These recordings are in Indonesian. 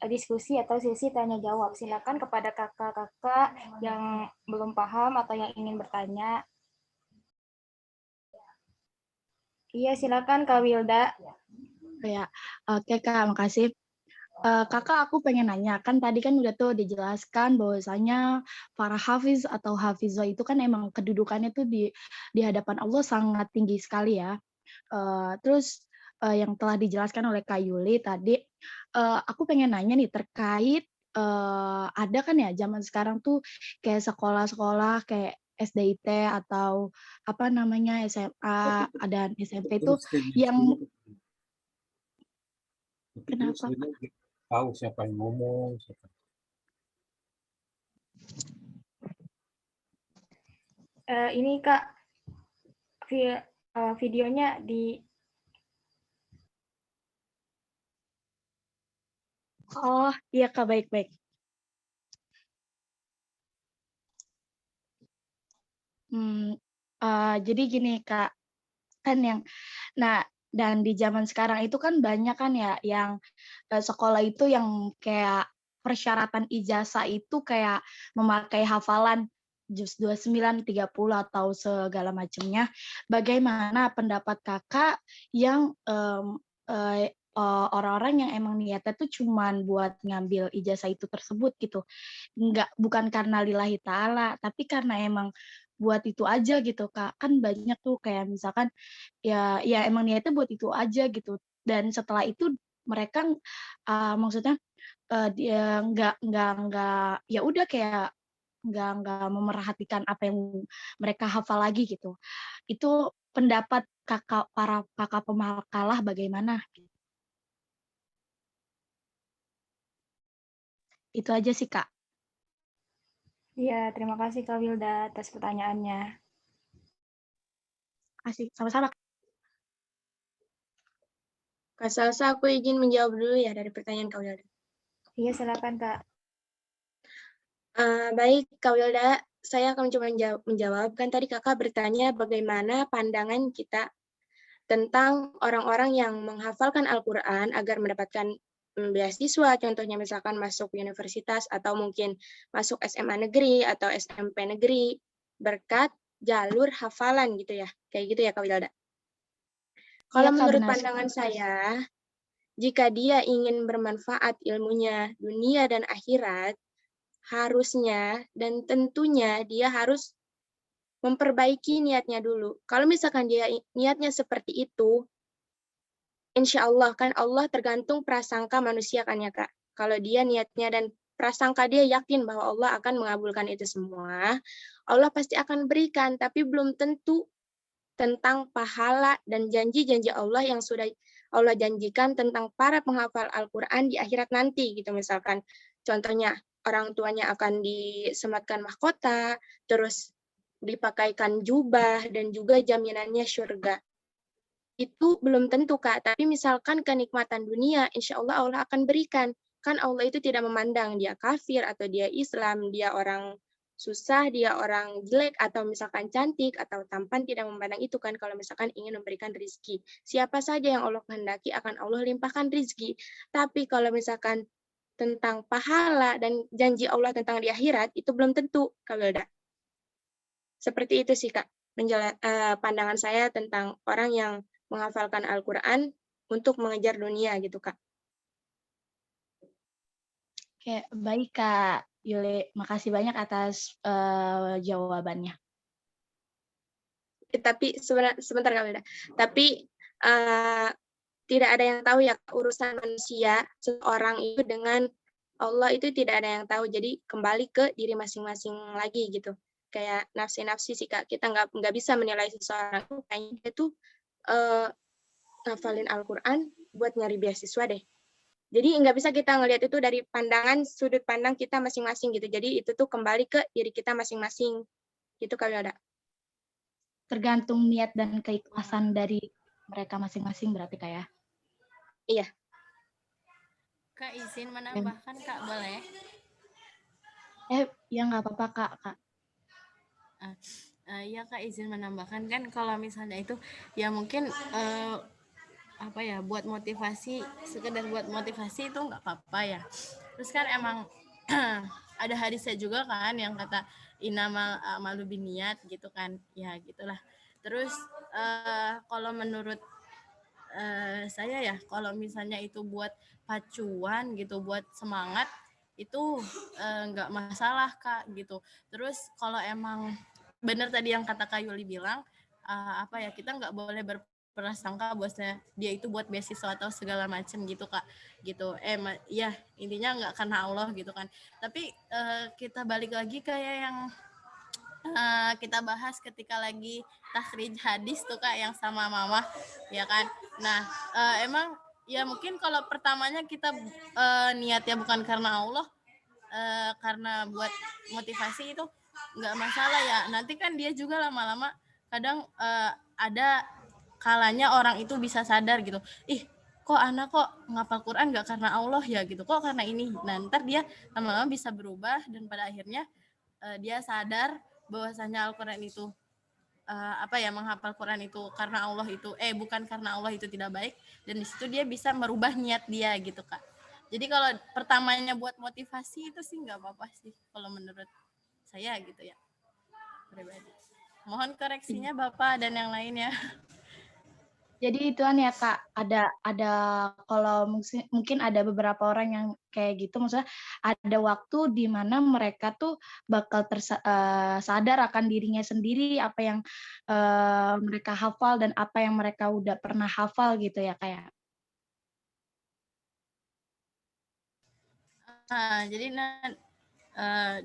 diskusi atau sesi tanya jawab. Silakan kepada kakak-kakak yang belum paham atau yang ingin bertanya. Iya, silakan Kak Wilda. Ya, oke Kak, makasih. Kakak, aku pengen nanya, kan tadi kan udah tuh dijelaskan bahwasanya para hafiz atau hafizah itu kan emang kedudukannya tuh di hadapan Allah sangat tinggi sekali ya. Terus yang telah dijelaskan oleh Kak Yuli tadi, aku pengen nanya nih terkait ada kan ya zaman sekarang tuh kayak sekolah-sekolah kayak SDIT atau apa namanya SMA dan SMP itu yang kenapa Kak? Tahu siapa yang ngomong, siapa. Ini Kak, videonya di. Oh iya Kak, baik-baik. Jadi gini Kak, kan yang nah dan di zaman sekarang itu kan banyak kan ya yang sekolah itu yang kayak persyaratan ijazah itu kayak memakai hafalan juz 29, 30 atau segala macamnya. Bagaimana pendapat Kakak yang orang-orang yang emang niatnya tuh cuman buat ngambil ijazah itu tersebut gitu. Bukan karena lillahi ta'ala, tapi karena emang buat itu aja gitu, Kak. Kan banyak tuh kayak misalkan ya emang niatnya buat itu aja gitu. Dan setelah itu mereka maksudnya dia nggak ya udah kayak nggak memerhatikan apa yang mereka hafal lagi gitu. Itu pendapat para kakak pemakalah bagaimana? Itu aja sih Kak. Iya, terima kasih Kak Wilda atas pertanyaannya. Kasih sama-sama. Kak Salsa, aku izin menjawab dulu ya dari pertanyaan Kak Wilda. Iya, silakan Kak. Baik, Kak Wilda, saya akan coba menjawab. Kan tadi Kakak bertanya bagaimana pandangan kita tentang orang-orang yang menghafalkan Al-Quran agar mendapatkan beasiswa, contohnya misalkan masuk universitas atau mungkin masuk SMA negeri atau SMP negeri berkat jalur hafalan gitu ya. Kayak gitu ya Kak Wilda. Kalau Iya, Kak, menurut benar. pandangan saya, jika dia ingin bermanfaat ilmunya dunia dan akhirat, harusnya dan tentunya dia harus memperbaiki niatnya dulu. Kalau misalkan dia niatnya seperti itu, insya Allah kan Allah tergantung prasangka manusia kan ya Kak. Kalau dia niatnya dan prasangka dia yakin bahwa Allah akan mengabulkan itu semua, Allah pasti akan berikan, tapi belum tentu tentang pahala dan janji-janji Allah yang sudah Allah janjikan tentang para penghafal Al-Quran di akhirat nanti gitu misalkan. Contohnya orang tuanya akan disematkan mahkota, terus dipakaikan jubah dan juga jaminannya surga. Itu belum tentu Kak, tapi misalkan kenikmatan dunia, insya Allah Allah akan berikan. Kan Allah itu tidak memandang dia kafir atau dia Islam, dia orang susah, dia orang jelek, atau misalkan cantik, atau tampan, tidak memandang itu kan kalau misalkan ingin memberikan rizki. Siapa saja yang Allah kehendaki akan Allah limpahkan rizki. Tapi kalau misalkan tentang pahala dan janji Allah tentang di akhirat, itu belum tentu, kalau ada. Seperti itu sih Kak, pandangan saya tentang orang yang menghafalkan Al-Quran untuk mengejar dunia gitu Kak. Oke, baik Kak Yuli. Makasih banyak atas jawabannya. Tapi sebentar Kak Wilda. Tapi tidak ada yang tahu ya urusan manusia seorang itu dengan Allah itu tidak ada yang tahu. Jadi kembali ke diri masing-masing lagi gitu. Kayak nafsi-nafsi sih Kak. Kita nggak bisa menilai seseorang itu kayaknya dia tuh ngafalin Al-Quran buat nyari beasiswa deh. Jadi nggak bisa kita ngelihat itu dari pandangan sudut pandang kita masing-masing gitu. Jadi itu tuh kembali ke diri kita masing-masing. Gitu kali ada. Tergantung niat dan keikhlasan dari mereka masing-masing berarti Kak ya? Iya. Kak izin menambahkan Kak, boleh? Ya nggak apa-apa Kak. Ya Kak izin menambahkan kan kalau misalnya itu ya mungkin apa ya, buat motivasi, sekedar buat motivasi itu nggak apa-apa ya. Terus kan emang ada hadisnya juga kan yang kata innamal a'malu binniyat gitu kan, ya gitulah. Terus kalau menurut saya ya, kalau misalnya itu buat pacuan gitu, buat semangat, itu nggak masalah Kak gitu. Terus kalau emang benar tadi yang kata Kak Yuli bilang, apa ya, kita nggak boleh berprasangka bahwasanya dia itu buat beasiswa atau segala macam gitu Kak, gitu. Ya intinya nggak karena Allah gitu kan. Tapi kita balik lagi kayak yang kita bahas ketika lagi takhrij hadis tuh Kak, yang sama Mama, ya kan. Nah, emang ya mungkin kalau pertamanya kita niatnya bukan karena Allah, karena buat motivasi, itu nggak masalah ya. Nanti kan dia juga lama-lama kadang ada kalanya orang itu bisa sadar gitu, ih kok anak kok ngapal Quran nggak karena Allah ya gitu, kok karena ini. Nah ntar dia lama-lama bisa berubah dan pada akhirnya dia sadar bahwasanya Al-Quran itu apa ya, menghafal Quran itu karena Allah itu bukan karena Allah itu tidak baik, dan di situ dia bisa merubah niat dia gitu Kak. Jadi kalau pertamanya buat motivasi itu sih nggak apa-apa sih kalau menurut saya gitu ya, pribadi. Mohon koreksinya Bapak dan yang lainnya. Jadi ituan ya Kak, ada kalau mungkin ada beberapa orang yang kayak gitu, maksudnya ada waktu di mana mereka tuh bakal sadar akan dirinya sendiri, apa yang mereka hafal dan apa yang mereka udah pernah hafal gitu ya kayak. Jadi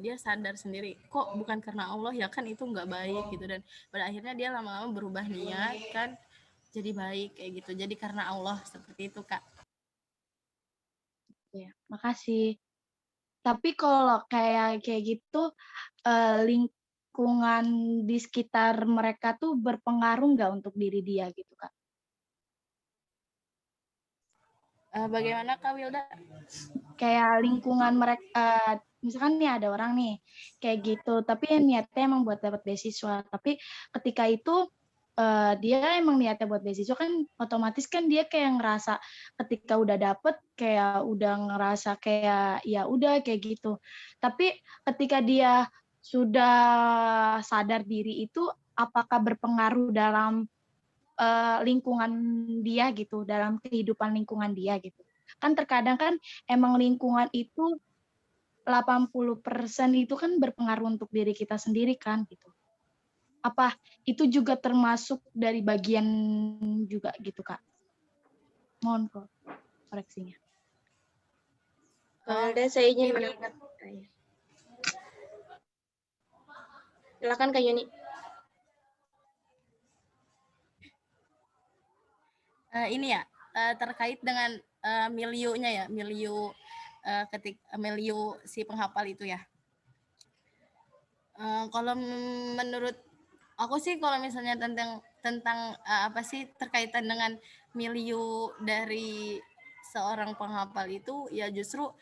dia sadar sendiri, kok bukan karena Allah ya kan, itu nggak baik gitu, dan pada akhirnya dia lama-lama berubah niat kan, jadi baik kayak gitu. Jadi karena Allah, seperti itu Kak. Ya, makasih. Tapi kalau kayak gitu, lingkungan di sekitar mereka tuh berpengaruh nggak untuk diri dia gitu Kak? Bagaimana Kak Wilda? Kayak lingkungan mereka, misalkan nih ada orang nih kayak gitu, tapi niatnya emang buat dapat beasiswa, tapi ketika itu dia emang niatnya buat beasiswa kan, otomatis kan dia kayak ngerasa ketika udah dapet kayak udah ngerasa kayak ya udah kayak gitu. Tapi ketika dia sudah sadar diri itu, apakah berpengaruh dalam lingkungan dia gitu, dalam kehidupan lingkungan dia gitu. Kan terkadang kan emang lingkungan itu 80% itu kan berpengaruh untuk diri kita sendiri kan gitu. Apa itu juga termasuk dari bagian juga gitu Kak? Mohon koreksinya. Dan saya ingin menambahkan. Silakan Kak Yuni. Ini ya, terkait dengan miliunya ya, miliu miliu si penghafal itu ya. Kalau menurut aku sih, kalau misalnya tentang apa sih terkaitan dengan miliu dari seorang penghafal itu, ya justru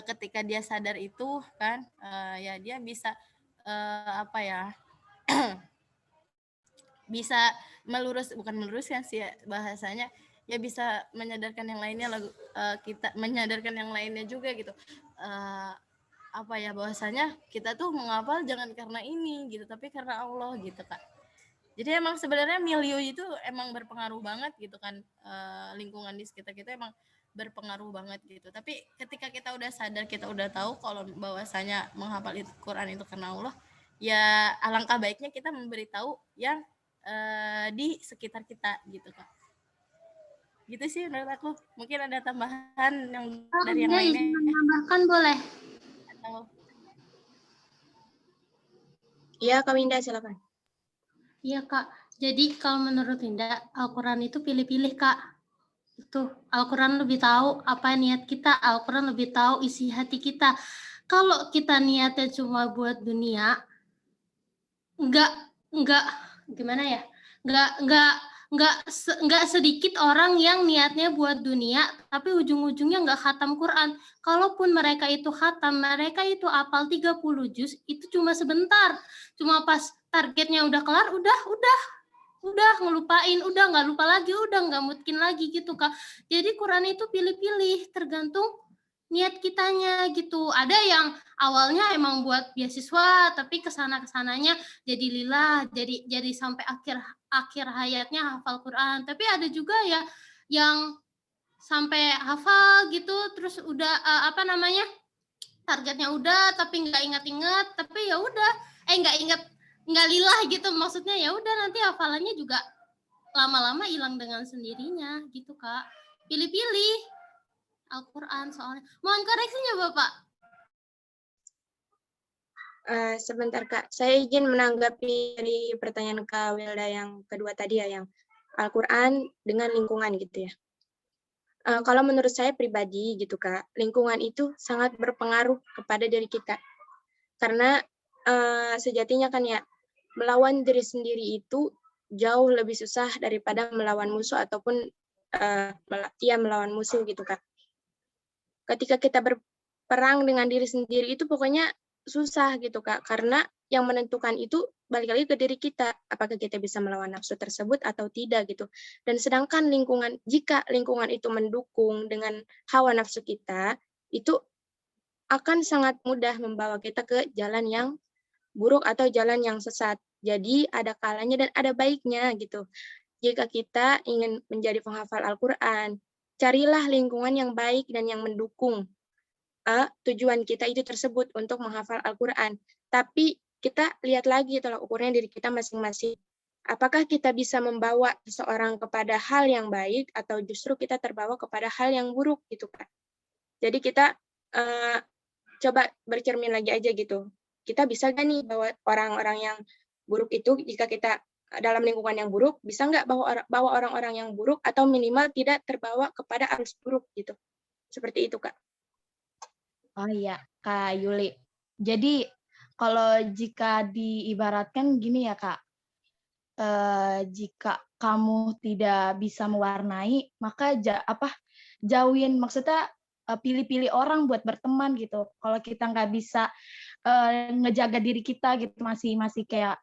ketika dia sadar itu kan, ya dia bisa apa ya, bisa bukan meluruskan sih ya bahasanya, ya bisa menyadarkan yang lainnya, kita menyadarkan yang lainnya juga gitu, apa ya, bahwasanya kita tuh menghafal jangan karena ini gitu, tapi karena Allah gitu Kak. Jadi emang sebenarnya milieu itu emang berpengaruh banget gitu kan, lingkungan di sekitar kita emang berpengaruh banget gitu. Tapi ketika kita udah sadar, kita udah tahu kalau bahwasanya menghafal Quran itu karena Allah, ya alangkah baiknya kita memberitahu yang di sekitar kita gitu Kak. Gitu sih menurut aku. Mungkin ada tambahan yang dari yang lainnya. Menambahkan boleh? Iya Kak Winda, silakan. Iya Kak, jadi kalau menurut Winda, Al-Quran itu pilih-pilih Kak. Itu Al-Quran lebih tahu apa niat kita, Al-Quran lebih tahu isi hati kita. Kalau kita niatnya cuma buat dunia, enggak gimana ya? Enggak sedikit orang yang niatnya buat dunia, tapi ujung-ujungnya enggak khatam Quran. Kalaupun mereka itu khatam, mereka itu hafal 30 juz, itu cuma sebentar. Cuma pas targetnya udah kelar, udah. udah ngelupain, udah nggak lupa lagi, udah nggak mungkin lagi gitu Kak. Jadi Quran itu pilih-pilih tergantung niat kitanya gitu. Ada yang awalnya emang buat beasiswa tapi kesananya jadi lillah, jadi sampai akhir hayatnya hafal Quran. Tapi ada juga ya yang sampai hafal gitu terus udah targetnya udah tapi nggak ingat-ingat, tapi ya udah nggak lillah gitu, maksudnya ya udah nanti hafalannya juga lama-lama hilang dengan sendirinya gitu Kak. Pilih-pilih Al-Quran soalnya. Mohon koreksinya Bapak. Sebentar Kak, saya izin menanggapi dari pertanyaan Kak Wilda yang kedua tadi ya, yang Al-Quran dengan lingkungan gitu ya. Kalau menurut saya pribadi gitu Kak, lingkungan itu sangat berpengaruh kepada diri kita. Karena sejatinya kan ya, melawan diri sendiri itu jauh lebih susah daripada melawan musuh ataupun melawan musuh gitu Kak. Ketika kita berperang dengan diri sendiri itu pokoknya susah gitu Kak, karena yang menentukan itu balik lagi ke diri kita, apakah kita bisa melawan nafsu tersebut atau tidak gitu. Dan sedangkan jika lingkungan itu mendukung dengan hawa nafsu kita, itu akan sangat mudah membawa kita ke jalan yang buruk atau jalan yang sesat. Jadi ada kalanya dan ada baiknya gitu. Jika kita ingin menjadi penghafal Al-Quran, carilah lingkungan yang baik dan yang mendukung tujuan kita itu tersebut untuk menghafal Al-Quran. Tapi kita lihat lagi tolak ukurnya diri kita masing-masing. Apakah kita bisa membawa seseorang kepada hal yang baik atau justru kita terbawa kepada hal yang buruk gitu Kak. Jadi kita coba bercermin lagi aja gitu. Kita bisa nggak nih bawa orang-orang yang buruk itu, jika kita dalam lingkungan yang buruk, bisa nggak bawa orang-orang yang buruk atau minimal tidak terbawa kepada arus buruk gitu. Seperti itu Kak. Oh iya, Kak Yuli. Jadi kalau jika diibaratkan gini ya Kak, jika kamu tidak bisa mewarnai, maka jauhin, maksudnya pilih-pilih orang buat berteman gitu. Kalau kita nggak bisa ngejaga diri kita gitu, masih kayak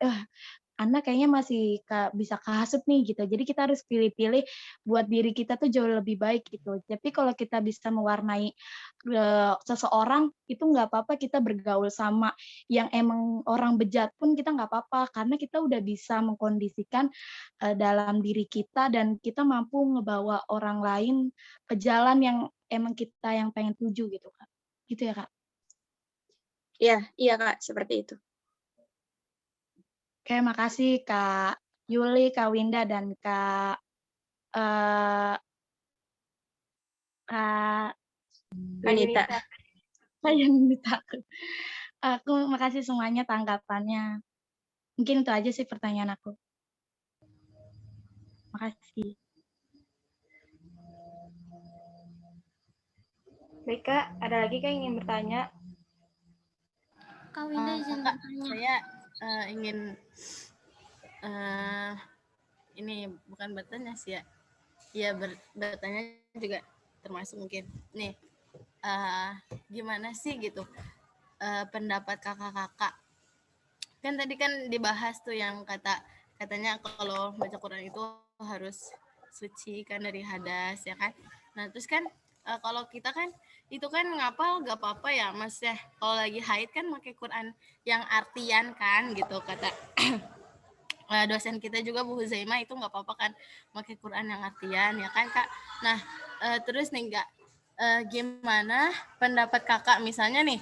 anak kayaknya masih bisa kehasut nih gitu. Jadi kita harus pilih-pilih buat diri kita tuh jauh lebih baik gitu. Tapi kalau kita bisa mewarnai seseorang, itu nggak apa-apa kita bergaul sama yang emang orang bejat pun kita nggak apa-apa, karena kita udah bisa mengkondisikan dalam diri kita dan kita mampu ngebawa orang lain ke jalan yang emang kita yang pengen tuju gitu Kak. Gitu ya Kak? Iya Kak, seperti itu. Oke, makasih Kak Yuli, Kak Winda, dan Kak Anita. Saya minta. Aku makasih semuanya tanggapannya. Mungkin itu aja sih pertanyaan aku. Makasih. Baik Kak, ada lagi Kak yang ingin bertanya? Kak Winda izin Kak, bertanya. saya ingin ini bukan bertanya sih ya. Ya bertanya juga termasuk mungkin. Nih, gimana sih gitu pendapat kakak-kakak? Kan tadi kan dibahas tuh yang katanya kalau baca Quran itu harus suci kan dari hadas ya kan. Nah terus kan kalau kita kan itu kan ngapal gak apa-apa ya mas ya. Kalau lagi haid kan pakai Quran yang artian kan gitu kata dosen kita juga Bu Huzaimah itu nggak apa-apa kan pakai Quran yang artian ya kan Kak. Nah terus nih nggak gimana pendapat kakak misalnya nih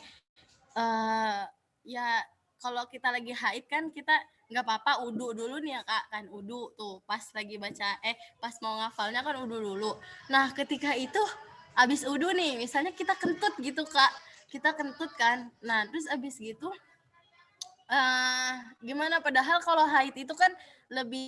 ya kalau kita lagi haid kan kita nggak apa-apa udu dulu nih ya Kak, kan udu tuh pas lagi baca pas mau ngafalnya kan udu dulu. Nah ketika itu abis udu nih misalnya kita kentut gitu Kak, kita kentut kan. Nah terus abis gitu gimana padahal kalau haid itu kan lebih